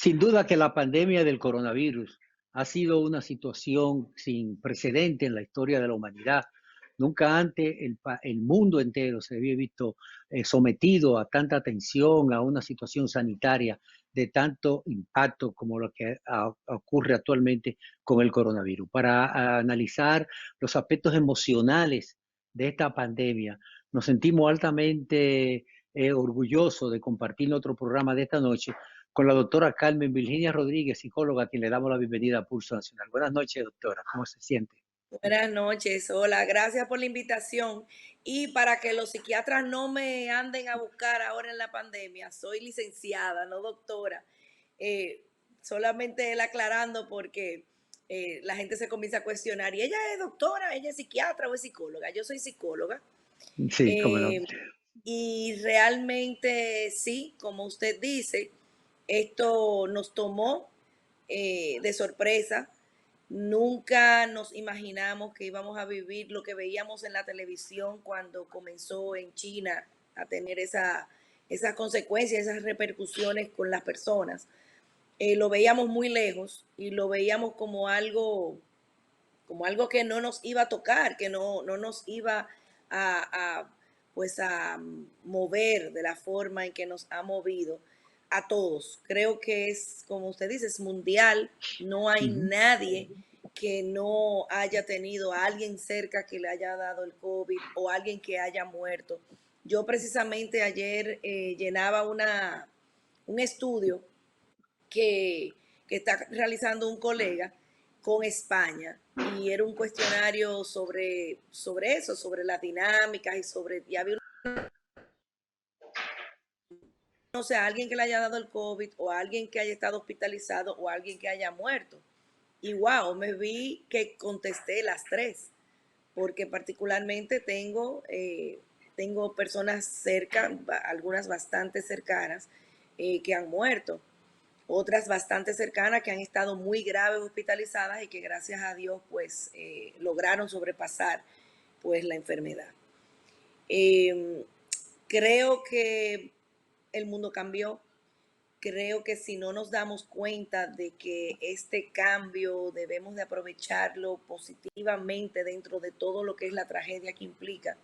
Sin duda que la pandemia del coronavirus ha sido una situación sin precedente en la historia de la humanidad. Nunca antes el mundo entero se había visto sometido a tanta atención, a una situación sanitaria de tanto impacto como lo que ocurre actualmente con el coronavirus. Para analizar los aspectos emocionales de esta pandemia, nos sentimos altamente orgullosos de compartir nuestro programa de esta noche con la doctora Carmen Virginia Rodríguez, psicóloga, a quien le damos la bienvenida a Pulso Nacional. Buenas noches, doctora. ¿Cómo se siente? Buenas noches, hola, gracias por la invitación. Y para que los psiquiatras no me anden a buscar ahora en la pandemia, soy licenciada, no doctora. Eh, Solamente él aclarando porque la gente se comienza a cuestionar, ¿y ella es doctora, ella es psiquiatra o es psicóloga? Yo soy psicóloga. Sí, cómo no. eh, y realmente sí, como usted dice, esto nos tomó de sorpresa. Nunca nos imaginamos que íbamos a vivir lo que veíamos en la televisión cuando comenzó en China a tener esas consecuencias, esas repercusiones con las personas. Lo veíamos muy lejos y lo veíamos como algo que no nos iba a tocar, que no nos iba pues a mover de la forma en que nos ha movido a todos. Creo que es, como usted dice, es mundial. No hay Ujú. nadie que no haya tenido a alguien cerca que le haya dado el COVID o alguien que haya muerto. Yo precisamente ayer llenaba un estudio que está realizando un colega con España y era un cuestionario sobre eso, sobre las dinámicas y había no sé, alguien que le haya dado el COVID o alguien que haya estado hospitalizado o alguien que haya muerto. Y wow, me vi que contesté las tres, porque particularmente tengo personas cerca, algunas bastante cercanas, que han muerto. Otras bastante cercanas que han estado muy graves hospitalizadas y que gracias a Dios pues lograron sobrepasar pues la enfermedad. Eh, Creo que el mundo cambió. Creo que si no nos damos cuenta de que este cambio debemos de aprovecharlo positivamente dentro de todo lo que es la tragedia que implica,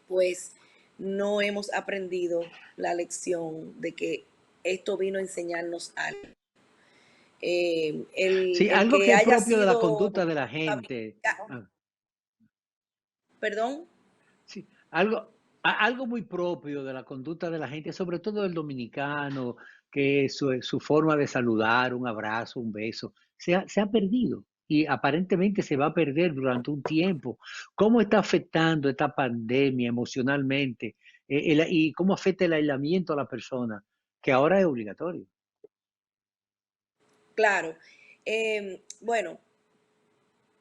pues no hemos aprendido la lección de que esto vino a enseñarnos algo. Sí, El algo que que es haya propio de la sido conducta de la familia, gente. ah, perdón, Sí, algo muy propio de la conducta de la gente, sobre todo el dominicano, que su forma de saludar, un abrazo, un beso, se ha perdido y aparentemente se va a perder durante un tiempo. ¿Cómo está afectando esta pandemia emocionalmente? ¿Y cómo afecta el aislamiento a la persona? Que ahora es obligatorio. claro. Bueno,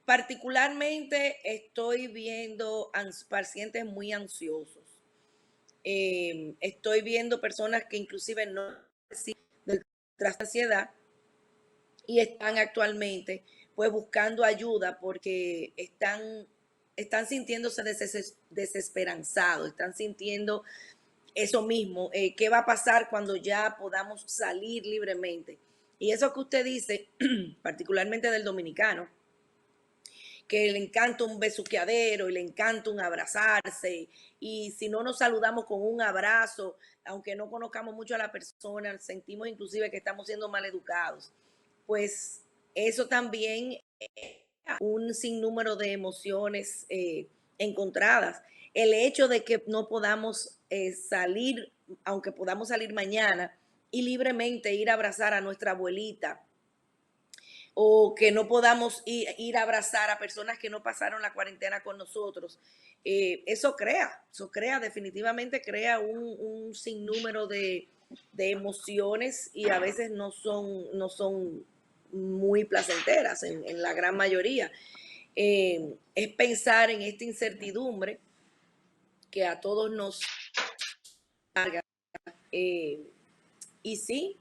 particularmente estoy viendo pacientes muy ansiosos. Estoy viendo personas que inclusive no del trastorno de ansiedad y están actualmente pues buscando ayuda porque están sintiéndose desesperanzados, están sintiendo eso mismo, qué va a pasar cuando ya podamos salir libremente. Y eso que usted dice, particularmente del dominicano, que le encanta un besuqueadero y le encanta un abrazarse, y si no nos saludamos con un abrazo, aunque no conozcamos mucho a la persona, sentimos inclusive que estamos siendo mal educados. Pues eso también un sinnúmero de emociones encontradas. El hecho de que no podamos salir, aunque podamos salir mañana y libremente ir a abrazar a nuestra abuelita, o que no podamos ir a abrazar a personas que no pasaron la cuarentena con nosotros, definitivamente crea un sinnúmero de emociones y a veces no son muy placenteras en la gran mayoría. Es pensar en esta incertidumbre que a todos nos carga. Eh, y sí,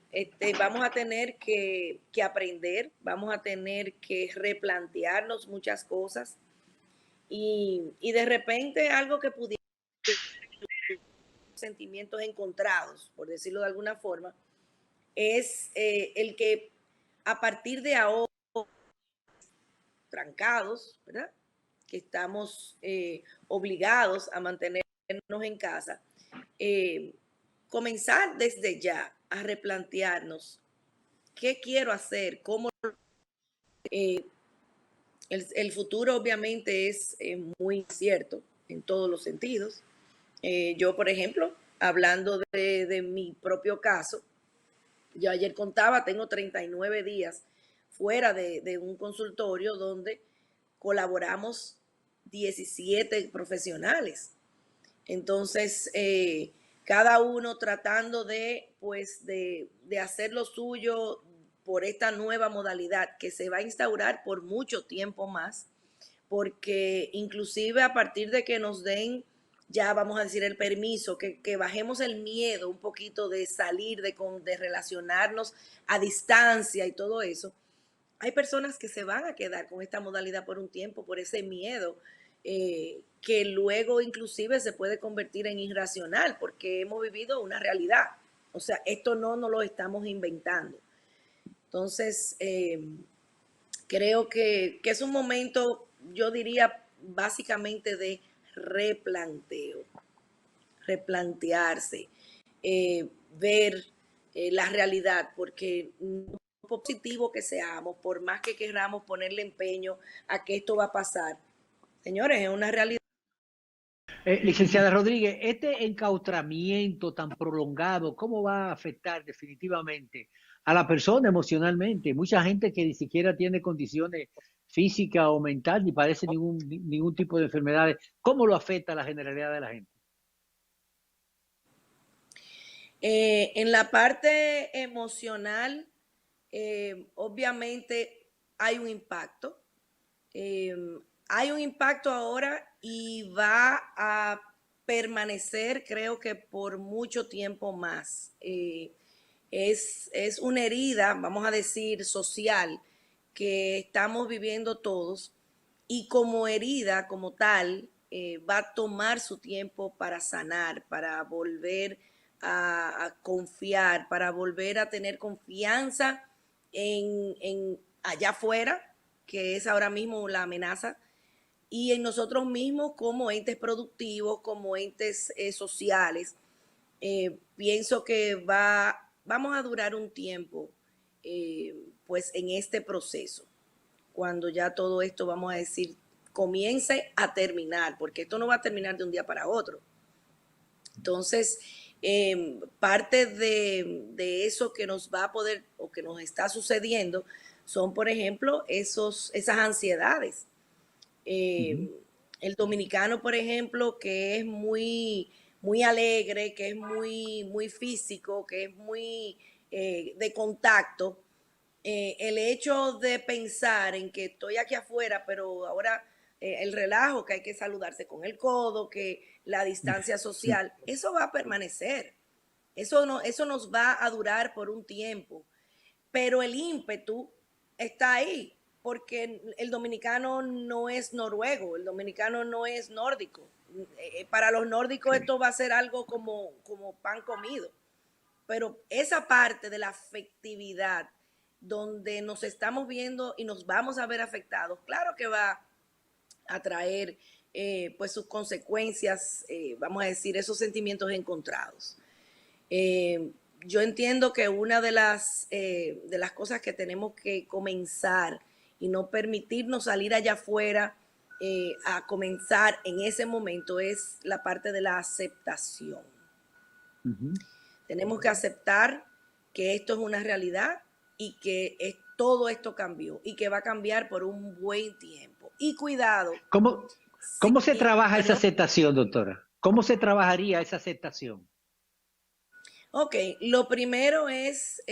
vamos a tener que aprender, vamos a tener que replantearnos muchas cosas y de repente algo que pudiera sentimientos encontrados, por decirlo de alguna forma, es el que a partir de ahora, trancados, ¿verdad? Que estamos obligados a mantenernos en casa, comenzar desde ya a replantearnos qué quiero hacer, cómo el futuro obviamente es muy incierto en todos los sentidos. Yo, por ejemplo, hablando de mi propio caso, yo ayer contaba, tengo 39 días fuera de un consultorio donde colaboramos 17 profesionales. Entonces, cada uno tratando pues, de hacer lo suyo por esta nueva modalidad que se va a instaurar por mucho tiempo más, porque inclusive a partir de que nos den, ya vamos a decir, el permiso, que bajemos el miedo un poquito de salir, de relacionarnos a distancia y todo eso, hay personas que se van a quedar con esta modalidad por un tiempo, por ese miedo, que luego inclusive se puede convertir en irracional, porque hemos vivido una realidad. O sea, esto no nos lo estamos inventando. Entonces, creo que es un momento, yo diría, básicamente de replanteo, replantearse, ver la realidad, porque no positivo que seamos, por más que queramos ponerle empeño a que esto va a pasar, señores, es una realidad. Licenciada Rodríguez, este encaustramiento tan prolongado, ¿cómo va a afectar definitivamente a la persona emocionalmente? Mucha gente que ni siquiera tiene condiciones físicas o mentales ni padece ningún tipo de enfermedades. ¿Cómo lo afecta a la generalidad de la gente? En la parte emocional, obviamente hay un impacto. Eh, Hay un impacto ahora y va a permanecer, creo que por mucho tiempo más. Es una herida, vamos a decir, social que estamos viviendo todos y como herida, como tal, va a tomar su tiempo para sanar, para volver a confiar, para volver a tener confianza en allá afuera, que es ahora mismo la amenaza, y en nosotros mismos como entes productivos, como entes sociales. Pienso que vamos a durar un tiempo pues en este proceso, cuando ya todo esto, vamos a decir, comience a terminar, porque esto no va a terminar de un día para otro. Entonces, parte de eso que nos va a poder o que nos está sucediendo son, por ejemplo, esas ansiedades. Ujú. El dominicano, por ejemplo, que es muy alegre, que es muy físico, que es muy de contacto, el hecho de pensar en que estoy aquí afuera, pero ahora el relajo, que hay que saludarse con el codo, que la distancia social, eso va a permanecer. Eso, no, eso nos va a durar por un tiempo, pero el ímpetu está ahí, porque el dominicano no es noruego, el dominicano no es nórdico. Para los nórdicos Sí. esto va a ser algo como pan comido, pero esa parte de la afectividad donde nos estamos viendo y nos vamos a ver afectados, claro que va a traer pues sus consecuencias, vamos a decir, esos sentimientos encontrados. Eh, yo entiendo que una de las cosas que tenemos que comenzar y no permitirnos salir allá afuera a comenzar en ese momento es la parte de la aceptación. Ujú. Tenemos que aceptar que esto es una realidad y que todo esto cambió y que va a cambiar por un buen tiempo. Y cuidado, ¿Cómo, sí, cómo se trabaja esa perdón. aceptación, doctora? ¿Cómo se trabajaría esa aceptación? Ok, lo primero es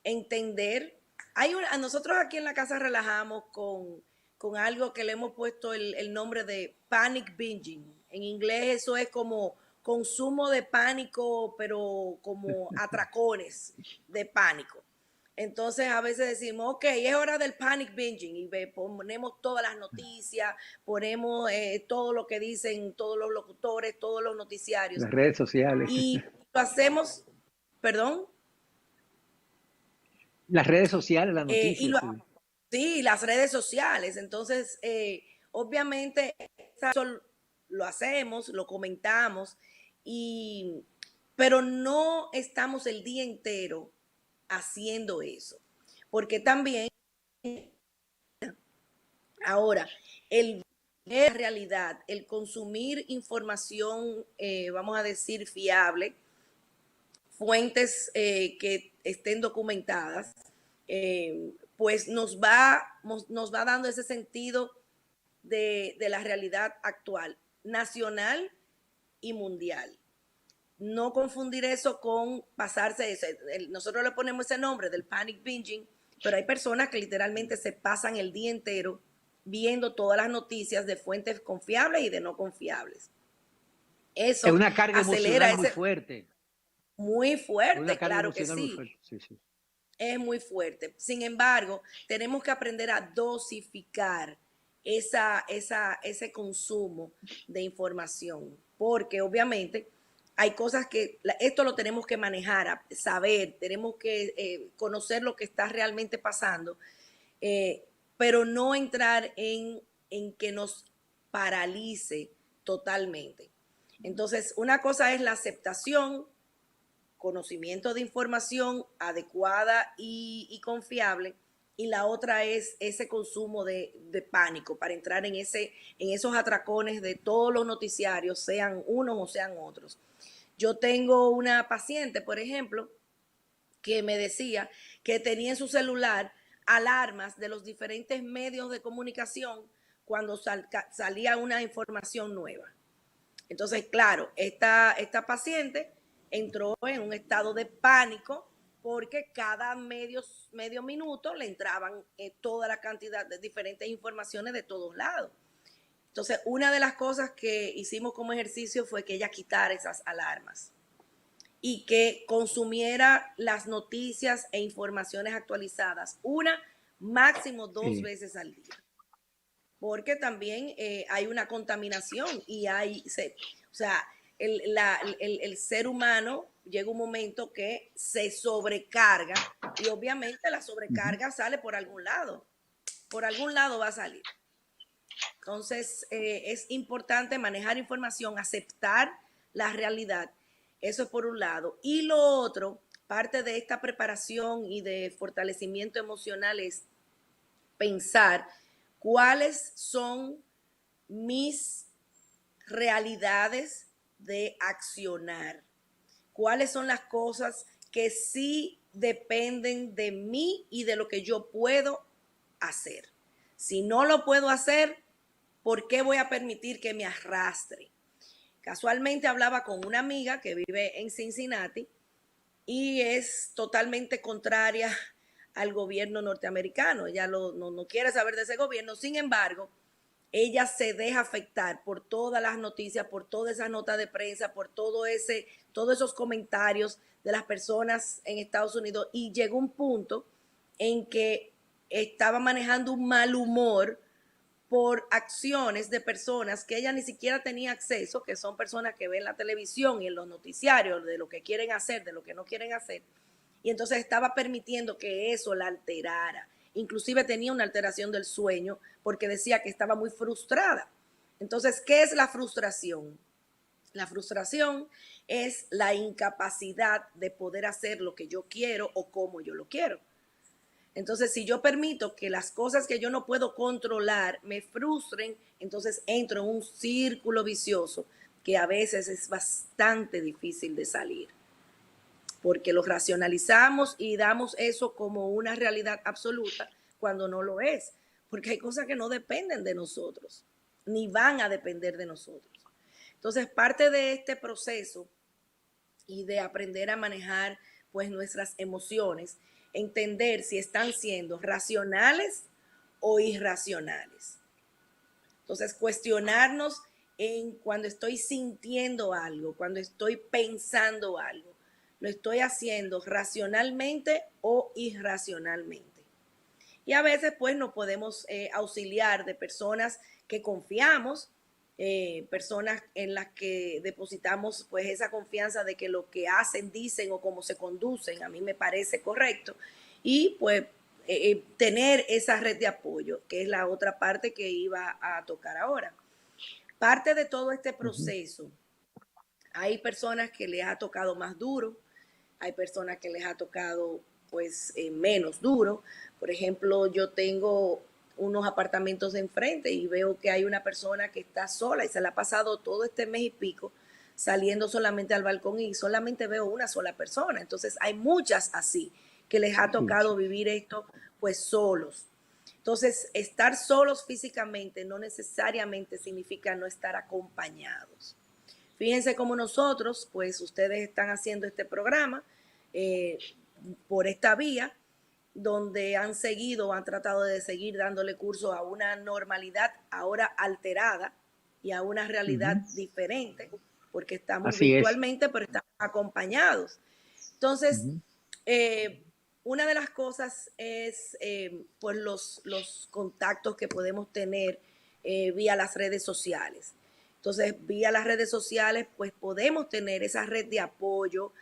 entender. A nosotros aquí en la casa relajamos con algo que le hemos puesto el nombre de panic binging. En inglés eso es como consumo de pánico, pero como atracones de pánico. Entonces a veces decimos, ok, es hora del panic binging y ponemos todas las noticias, ponemos todo lo que dicen todos los locutores, todos los noticiarios Las redes sociales. y lo hacemos, perdón. Las redes sociales, las Y noticias, lo, sí. sí, las redes sociales. Entonces, obviamente, eso lo hacemos, lo comentamos, y, pero no estamos el día entero haciendo eso. Porque también ahora, el ver la realidad, el consumir información, vamos a decir, fiable, fuentes que estén documentadas, pues nos va dando ese sentido de la realidad actual, nacional y mundial. No confundir eso con pasarse eso. Nosotros le ponemos ese nombre del panic binging, pero hay personas que literalmente se pasan el día entero viendo todas las noticias de fuentes confiables y de no confiables. Es Eso una carga acelera emocional muy ese fuerte. muy Es una fuerte, carga claro que emocional muy sí, fuerte. Sí, sí. es muy fuerte. Sin embargo, tenemos que aprender a dosificar ese consumo de información, porque obviamente hay cosas que esto lo tenemos que manejar, saber, tenemos que conocer lo que está realmente pasando, eh, pero no entrar en que nos paralice totalmente. Entonces, una cosa es la aceptación, conocimiento de información adecuada y confiable, y la otra es ese consumo de pánico para entrar en esos atracones de todos los noticiarios, sean unos o sean otros. Yo tengo una paciente, por ejemplo, que me decía que tenía en su celular alarmas de los diferentes medios de comunicación cuando salía una información nueva. Entonces, claro, esta paciente entró en un estado de pánico porque cada medio minuto le entraban toda la cantidad de diferentes informaciones de todos lados. Entonces, una de las cosas que hicimos como ejercicio fue que ella quitara esas alarmas y que consumiera las noticias e informaciones actualizadas una, máximo dos Sí. veces al día, porque también hay una contaminación y o sea, el ser humano llega un momento que se sobrecarga, y obviamente la Ujú. sobrecarga sale por algún lado va a salir. Entonces, es importante manejar información, aceptar la realidad, eso es por un lado. Y lo otro, parte de esta preparación y de fortalecimiento emocional es pensar cuáles son mis realidades de accionar, cuáles son las cosas que sí dependen de mí y de lo que yo puedo hacer. Si no lo puedo hacer, ¿por qué voy a permitir que me arrastre? Casualmente hablaba con una amiga que vive en Cincinnati y es totalmente contraria al gobierno norteamericano. Ella no quiere saber de ese gobierno. Sin embargo, ella se deja afectar por todas las noticias, por todas esas notas de prensa, por todos esos comentarios de las personas en Estados Unidos, y llegó un punto en que estaba manejando un mal humor por acciones de personas que ella ni siquiera tenía acceso, que son personas que ven la televisión y en los noticiarios de lo que quieren hacer, de lo que no quieren hacer, y entonces estaba permitiendo que eso la alterara. Inclusive tenía una alteración del sueño porque decía que estaba muy frustrada. Entonces, ¿qué es la frustración? La frustración es la incapacidad de poder hacer lo que yo quiero o como yo lo quiero. Entonces, si yo permito que las cosas que yo no puedo controlar me frustren, entonces entro en un círculo vicioso que a veces es bastante difícil de salir, porque lo racionalizamos y damos eso como una realidad absoluta cuando no lo es, porque hay cosas que no dependen de nosotros, ni van a depender de nosotros. Entonces, parte de este proceso y de aprender a manejar pues nuestras emociones, entender si están siendo racionales o irracionales. Entonces, cuestionarnos en cuando estoy sintiendo algo, cuando estoy pensando algo, ¿lo estoy haciendo racionalmente o irracionalmente? Y a veces pues nos podemos auxiliar de personas que confiamos, personas en las que depositamos pues esa confianza de que lo que hacen, dicen o cómo se conducen a mí me parece correcto, y pues tener esa red de apoyo, que es la otra parte que iba a tocar ahora. Parte de todo este Ujú. proceso, hay personas que les ha tocado más duro, hay personas que les ha tocado pues menos duro. Por ejemplo, yo tengo unos apartamentos de enfrente y veo que hay una persona que está sola y se la ha pasado todo este mes y pico saliendo solamente al balcón y solamente veo una sola persona. Entonces hay muchas así que les ha Sí, sí. tocado vivir esto pues solos. Entonces, estar solos físicamente no necesariamente significa no estar acompañados. Fíjense cómo nosotros, pues ustedes están haciendo este programa eh, por esta vía, donde han seguido, han tratado de seguir dándole curso a una normalidad ahora alterada y a una realidad Ujú. diferente, porque estamos Así es. virtualmente, pero estamos acompañados. Entonces, Ujú. eh, una de las cosas es pues los contactos que podemos tener vía las redes sociales. Entonces, vía las redes sociales, pues podemos tener esa red de apoyo,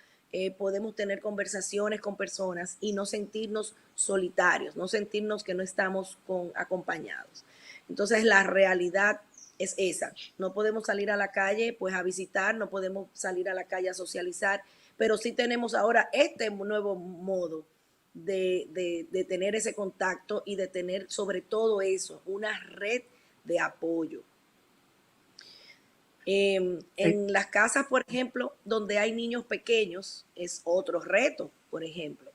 podemos tener conversaciones con personas y no sentirnos solitarios, no sentirnos que no estamos acompañados. Entonces, la realidad es esa. No podemos salir a la calle pues a visitar, no podemos salir a la calle a socializar, pero sí tenemos ahora este nuevo modo de tener ese contacto y de tener sobre todo eso, una red de apoyo. Eh, En las casas, por ejemplo, donde hay niños pequeños, es otro reto, por ejemplo.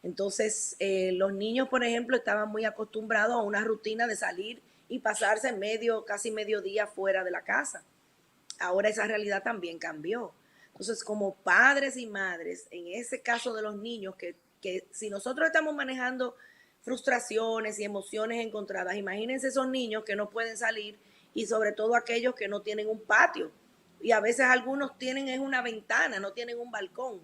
Entonces, los niños, por ejemplo, estaban muy acostumbrados a una rutina de salir y pasarse casi medio día fuera de la casa. Ahora esa realidad también cambió. Entonces, como padres y madres, en ese caso de los niños, que si nosotros estamos manejando frustraciones y emociones encontradas, imagínense esos niños que no pueden salir y sobre todo aquellos que no tienen un patio. Y a veces algunos tienen es una ventana, no tienen un balcón.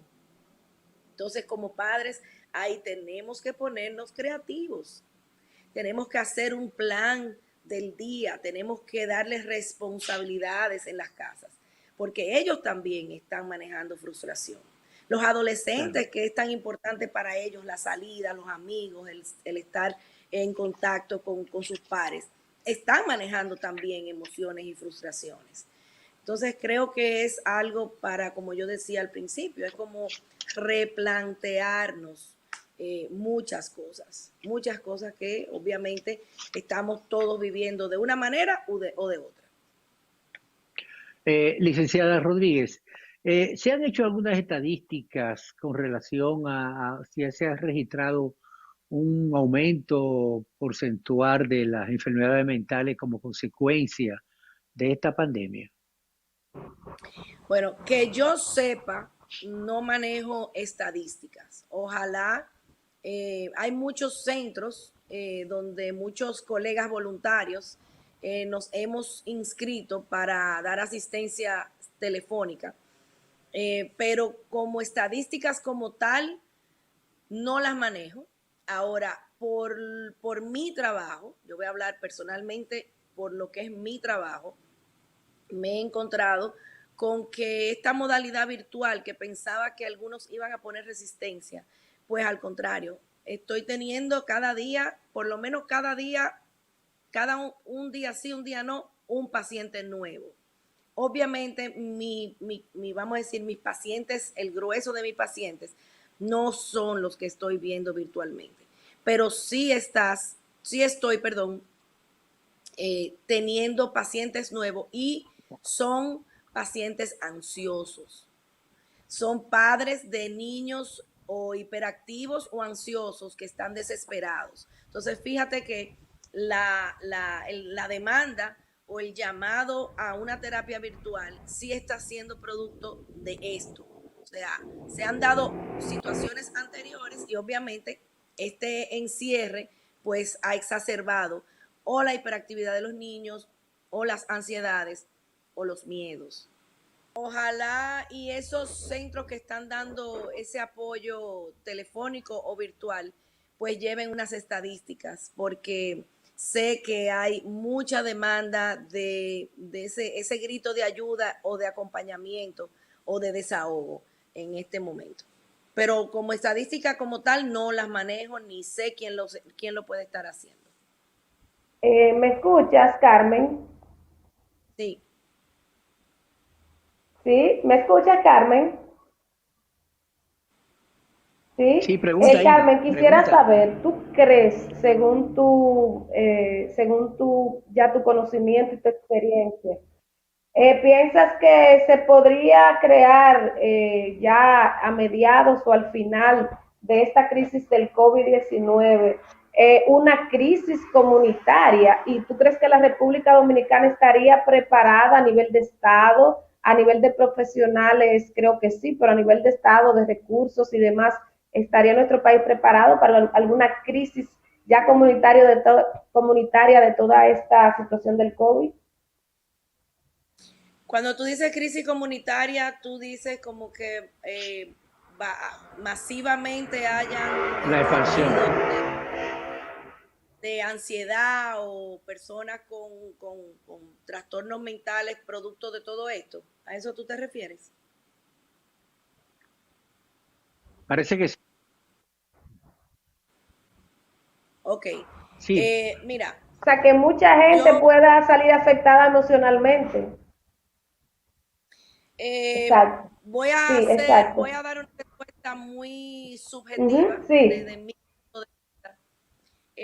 Entonces, como padres, ahí tenemos que ponernos creativos. Tenemos que hacer un plan del día, tenemos que darles responsabilidades en las casas, porque ellos también están manejando frustración. Los claro. adolescentes, que es tan importante para ellos la salida, los amigos, el estar en contacto con sus pares, están manejando también emociones y frustraciones. Entonces creo que es algo para, como yo decía al principio, es como replantearnos muchas cosas que obviamente estamos todos viviendo de una manera o de otra. Licenciada Rodríguez, ¿se han hecho algunas estadísticas con relación a si se ha registrado un aumento porcentual de las enfermedades mentales como consecuencia de esta pandemia? Bueno, que yo sepa, no manejo estadísticas. Ojalá, hay muchos centros donde muchos colegas voluntarios nos hemos inscrito para dar asistencia telefónica, pero como estadísticas como tal, no las manejo. Ahora, por mi trabajo, yo voy a hablar personalmente por lo que es mi trabajo, me he encontrado con que esta modalidad virtual que pensaba que algunos iban a poner resistencia, pues al contrario, estoy teniendo cada día, por lo menos cada día, un día sí, un día no, un paciente nuevo. Obviamente, vamos a decir, mis pacientes, el grueso de mis pacientes, no son los que estoy viendo virtualmente, pero sí estoy, perdón, teniendo pacientes nuevos y son pacientes ansiosos. Son padres de niños o hiperactivos o ansiosos que están desesperados. Entonces, fíjate que la demanda o el llamado a una terapia virtual sí está siendo producto de esto. O sea, se han dado situaciones anteriores y obviamente este encierre pues ha exacerbado o la hiperactividad de los niños o las ansiedades o los miedos. Ojalá y esos centros que están dando ese apoyo telefónico o virtual, pues lleven unas estadísticas, porque sé que hay mucha demanda de ese grito de ayuda o de acompañamiento o de desahogo en este momento. pero como estadística como tal no las manejo ni sé quién lo puede estar haciendo. ¿Me escuchas, Carmen? Sí. ¿Sí? ¿Me escuchas, Carmen? Sí, Sí. pregunta, Ingrid, Carmen, quisiera pregunta. saber, ¿tú crees, según ya tu conocimiento y tu experiencia, piensas que se podría crear ya a mediados o al final de esta crisis del COVID-19 una crisis comunitaria? ¿Y tú crees que la República Dominicana estaría preparada a nivel de Estado, a nivel de profesionales? Creo que sí, pero a nivel de Estado, de recursos y demás, ¿estaría nuestro país preparado para alguna crisis ya comunitaria de toda esta situación del COVID? Cuando tú dices crisis comunitaria, tú dices como que masivamente hayan La expansión. surgido de ansiedad o personas con trastornos mentales producto de todo esto. ¿A eso tú te refieres? Parece que Ok. sí. Mira, O sea, que mucha gente yo pueda salir afectada emocionalmente. Exacto. Sí, voy exacto. a dar una respuesta muy subjetiva Sí, desde mi punto de vista.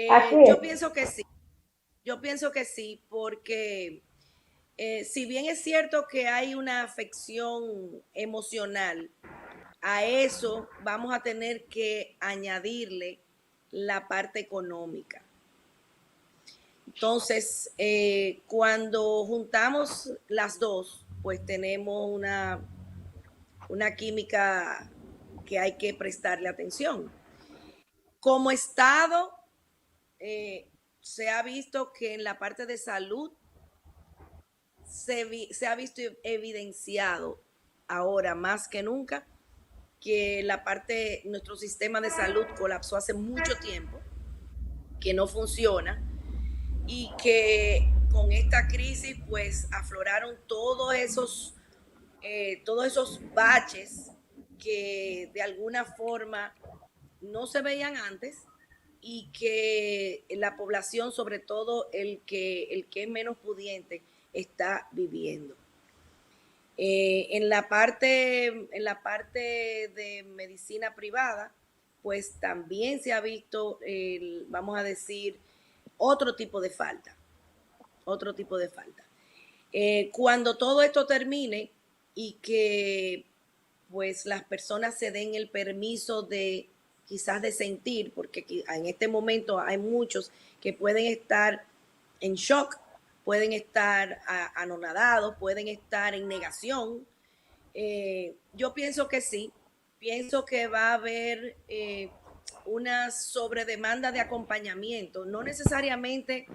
así Yo es. pienso que sí. Yo pienso que sí, porque si bien es cierto que hay una afección emocional, a eso vamos a tener que añadirle la parte económica. Entonces, cuando juntamos las dos, pues tenemos una química que hay que prestarle atención. Como Estado, se ha visto que en la parte de salud se ha visto evidenciado ahora más que nunca que nuestro sistema de salud colapsó hace mucho tiempo, que no funciona y que con esta crisis pues afloraron todos esos baches que de alguna forma no se veían antes y que la población, sobre todo el que es menos pudiente, está viviendo. En la parte de medicina privada, pues también se ha visto, vamos a decir, otro tipo de falta, otro tipo de falta. Cuando todo esto termine y que pues las personas se den el permiso de quizás de sentir, porque en este momento hay muchos que pueden estar en shock, pueden estar anonadados, pueden estar en negación. Yo pienso que sí, pienso que va a haber una sobredemanda de acompañamiento, no necesariamente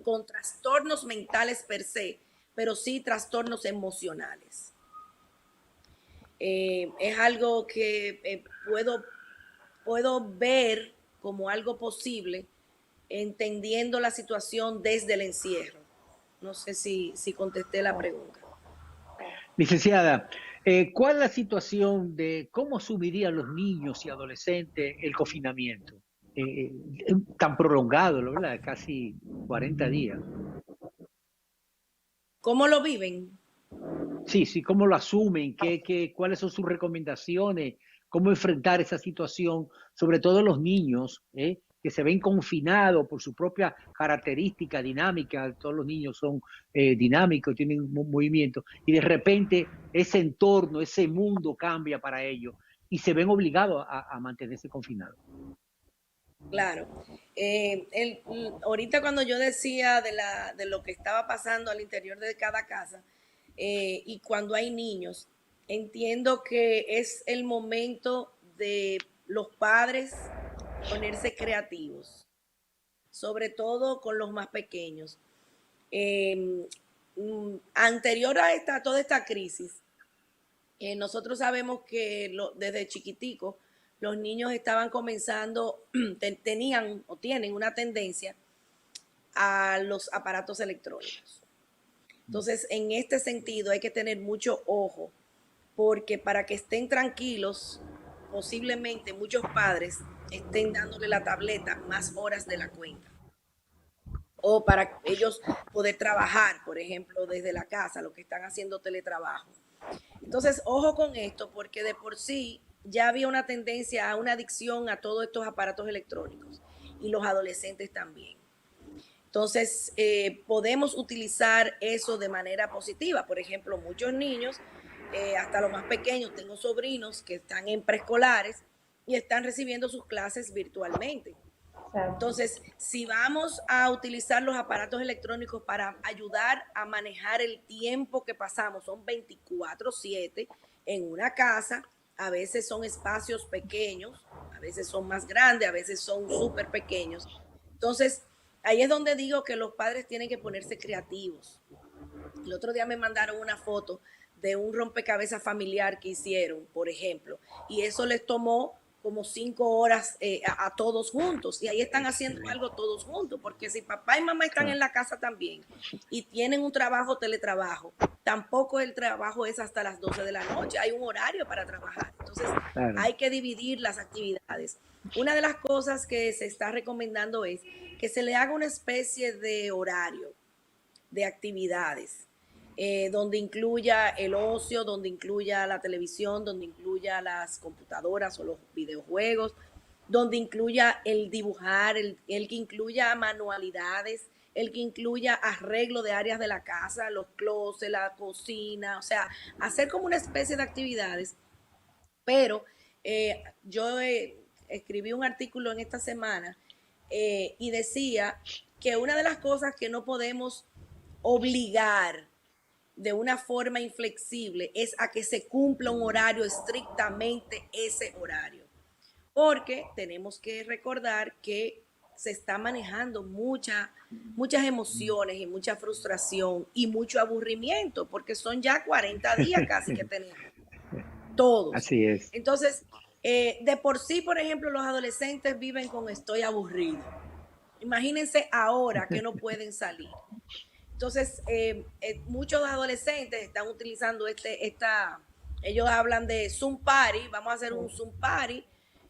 con trastornos mentales per se, pero sí trastornos emocionales. Es algo que puedo ver como algo posible, entendiendo la situación desde el encierro. No sé si contesté la pregunta. Licenciada, ¿cuál es la situación de cómo asumirían los niños y adolescentes el confinamiento? Tan prolongado, ¿no? ¿Verdad? Casi 40 días. ¿Cómo lo viven? Sí, sí, ¿cómo lo asumen? ¿Cuáles son sus recomendaciones? ¿Cómo enfrentar esa situación? Sobre todo los niños, que se ven confinados por su propia característica dinámica. Todos los niños son dinámicos, tienen un movimiento. Y de repente ese entorno, ese mundo cambia para ellos y se ven obligados a mantenerse confinados. Claro. Ahorita cuando yo decía de lo que estaba pasando al interior de cada casa, y cuando hay niños, entiendo que es el momento de los padres ponerse creativos, sobre todo con los más pequeños. Eh, Anterior a toda esta crisis, nosotros sabemos que desde chiquitico los niños estaban comenzando, tenían o tienen una tendencia a los aparatos electrónicos. Entonces, en este sentido hay que tener mucho ojo, porque para que estén tranquilos posiblemente muchos padres estén dándole la tableta más horas de la cuenta, o para ellos poder trabajar, por ejemplo, desde la casa, lo que están haciendo teletrabajo. Entonces, ojo con esto, porque de por sí ya había una tendencia a una adicción a todos estos aparatos electrónicos y los adolescentes también. Entonces, podemos utilizar eso de manera positiva. Por ejemplo, muchos niños, hasta los más pequeños, tengo sobrinos que están en preescolares y están recibiendo sus clases virtualmente. Exacto. Entonces, si vamos a utilizar los aparatos electrónicos para ayudar a manejar el tiempo que pasamos, son 24/7 en una casa, a veces son espacios pequeños, a veces son más grandes, a veces son súper pequeños. Entonces, ahí es donde digo que los padres tienen que ponerse creativos. El otro día me mandaron una foto de un rompecabezas familiar que hicieron, por ejemplo, y eso les tomó como 5 horas a todos juntos, y ahí están haciendo Excelente. algo todos juntos, porque si papá y mamá están en Claro, la casa también y tienen un trabajo teletrabajo, tampoco el trabajo es hasta las 12 de la noche, hay un horario para trabajar, entonces claro. hay que dividir las actividades. Una de las cosas que se está recomendando es que se le haga una especie de horario de actividades, donde incluya el ocio, donde incluya la televisión, donde incluya las computadoras o los videojuegos, donde incluya el dibujar, el que incluya manualidades, el que incluya arreglo de áreas de la casa, los closets, la cocina, o sea, hacer como una especie de actividades. Pero yo escribí un artículo en esta semana y decía que una de las cosas que no podemos obligar de una forma inflexible es a que se cumpla un horario, estrictamente ese horario. Porque tenemos que recordar que se está manejando muchas emociones y mucha frustración y mucho aburrimiento, porque son ya 40 días casi que tenemos, todos. Así es. Entonces, de por sí, por ejemplo, los adolescentes viven con estoy aburrido. Imagínense ahora que no pueden salir. Entonces, muchos adolescentes están utilizando ellos hablan de Zoom Party, vamos a hacer un Zoom Party,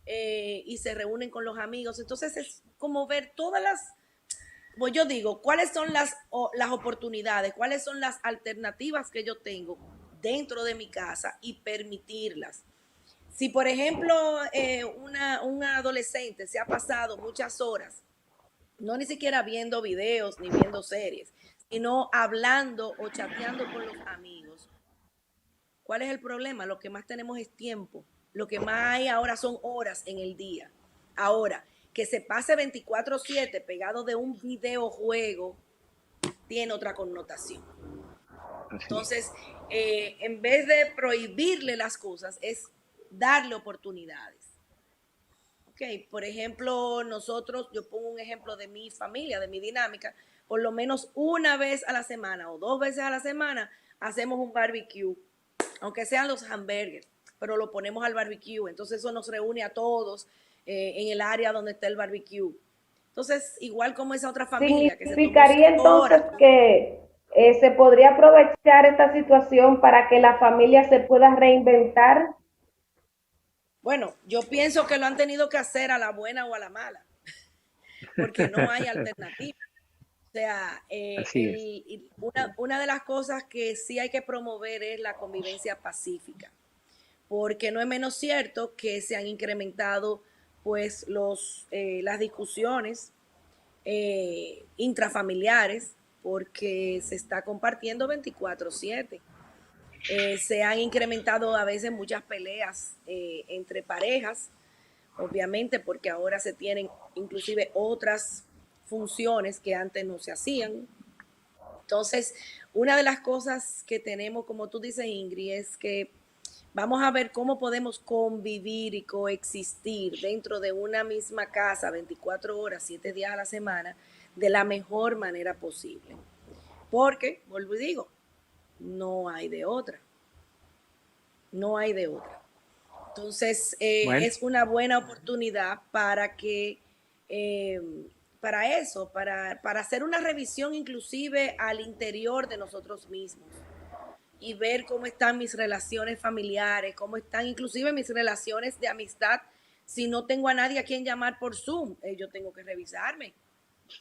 y se reúnen con los amigos. Entonces, es como ver todas pues yo digo, cuáles son las oportunidades, cuáles son las alternativas que yo tengo dentro de mi casa y permitirlas. Si, por ejemplo, un adolescente se ha pasado muchas horas, no ni siquiera viendo videos ni viendo series, sino hablando o chateando con los amigos. ¿Cuál es el problema? Lo que más tenemos es tiempo. Lo que más hay ahora son horas en el día. Ahora, que se pase 24/7 pegado de un videojuego tiene otra connotación. Así es. Entonces, en vez de prohibirle las cosas, es darle oportunidades. Ok, por ejemplo, nosotros, yo pongo un ejemplo de mi familia, de mi dinámica, por lo menos una vez a la semana o 2 veces a la semana hacemos un barbecue, aunque sean los hamburgues, pero lo ponemos al barbecue. Entonces eso nos reúne a todos en el área donde está el barbecue. Entonces, igual como esa otra familia que se tomó Significaría 5 horas. entonces que se podría aprovechar esta situación para que la familia se pueda reinventar. Bueno, yo pienso que lo han tenido que hacer a la buena o a la mala, porque no hay alternativa. O sea, Así es. una de las cosas que sí hay que promover es la convivencia pacífica, porque no es menos cierto que se han incrementado pues las discusiones intrafamiliares, porque se está compartiendo 24/7. Se han incrementado a veces muchas peleas entre parejas, obviamente porque ahora se tienen inclusive otras funciones que antes no se hacían. Entonces, una de las cosas que tenemos, como tú dices, Ingrid, es que vamos a ver cómo podemos convivir y coexistir dentro de una misma casa 24 horas, 7 días a la semana, de la mejor manera posible. Porque, vuelvo y digo, no hay de otra. No hay de otra. Entonces, Bueno, es una buena oportunidad para que, eh, para eso, para hacer una revisión inclusive al interior de nosotros mismos. y ver cómo están mis relaciones familiares, cómo están inclusive mis relaciones de amistad. Si no tengo a nadie a quien llamar por Zoom, yo tengo que revisarme.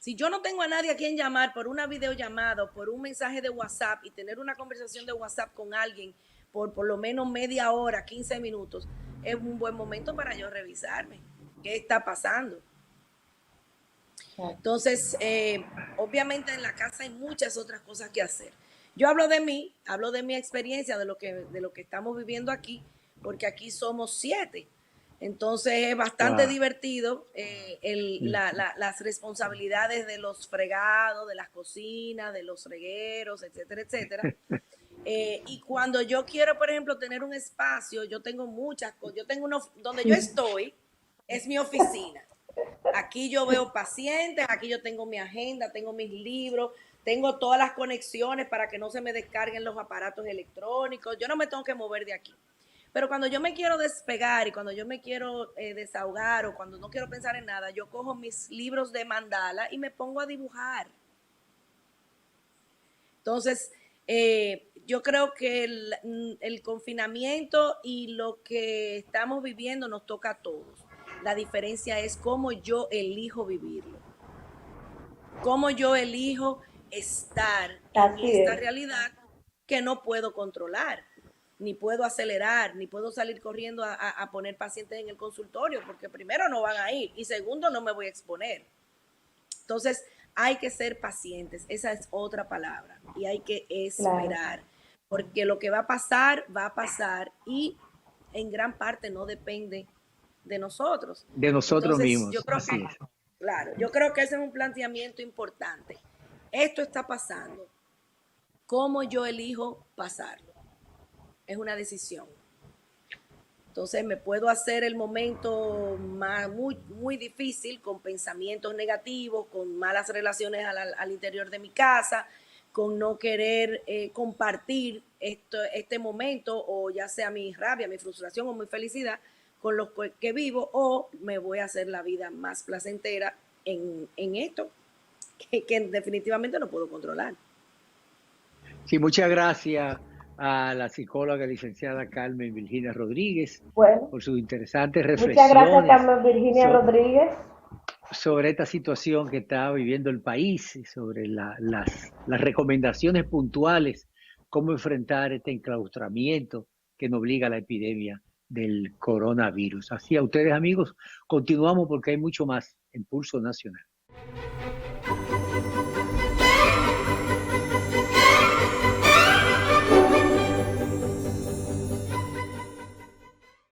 Si yo no tengo a nadie a quien llamar por una videollamada o por un mensaje de WhatsApp y tener una conversación de WhatsApp con alguien por lo menos media hora, 15 minutos, es un buen momento para yo revisarme. ¿Qué está pasando? Entonces, obviamente en la casa hay muchas otras cosas que hacer. Yo hablo de mí, hablo de mi experiencia, de lo que estamos viviendo aquí, porque aquí somos 7. Entonces es bastante divertido las responsabilidades de los fregados, de las cocinas, de los regueros, etcétera, etcétera. Y cuando yo quiero, por ejemplo, tener un espacio, yo tengo muchas cosas. Yo tengo donde yo estoy, es mi oficina. Aquí yo veo pacientes, aquí yo tengo mi agenda, tengo mis libros, tengo todas las conexiones para que no se me descarguen los aparatos electrónicos. Yo no me tengo que mover de aquí. Pero cuando yo me quiero despegar y cuando yo me quiero desahogar o cuando no quiero pensar en nada, yo cojo mis libros de mandala y me pongo a dibujar. Entonces, yo creo que el confinamiento y lo que estamos viviendo nos toca a todos. La diferencia es cómo yo elijo vivirlo. Cómo yo elijo estar en esta realidad que no puedo controlar, ni puedo acelerar, ni puedo salir corriendo a poner pacientes en el consultorio, porque primero no van a ir y segundo no me voy a exponer. Entonces, hay que ser pacientes, esa es otra palabra, y hay que esperar, porque lo que va a pasar y en gran parte no depende de nosotros. De nosotros mismos. Yo creo que, claro, yo creo que ese es un planteamiento importante. Esto está pasando. ¿Cómo yo elijo pasarlo? Es una decisión. Entonces me puedo hacer el momento muy difícil con pensamientos negativos, con malas relaciones al interior de mi casa, con no querer compartir este momento, o ya sea mi rabia, mi frustración o mi felicidad con los que vivo, o me voy a hacer la vida más placentera en esto que definitivamente no puedo controlar. Sí, muchas gracias a la psicóloga licenciada Carmen Virginia Rodríguez por sus interesantes reflexiones. Muchas gracias, Carmen Virginia Rodríguez. Sobre esta situación que está viviendo el país y sobre las recomendaciones puntuales, cómo enfrentar este enclaustramiento que nos obliga a la epidemia del coronavirus. Así a ustedes, amigos, continuamos porque hay mucho más en Pulso Nacional.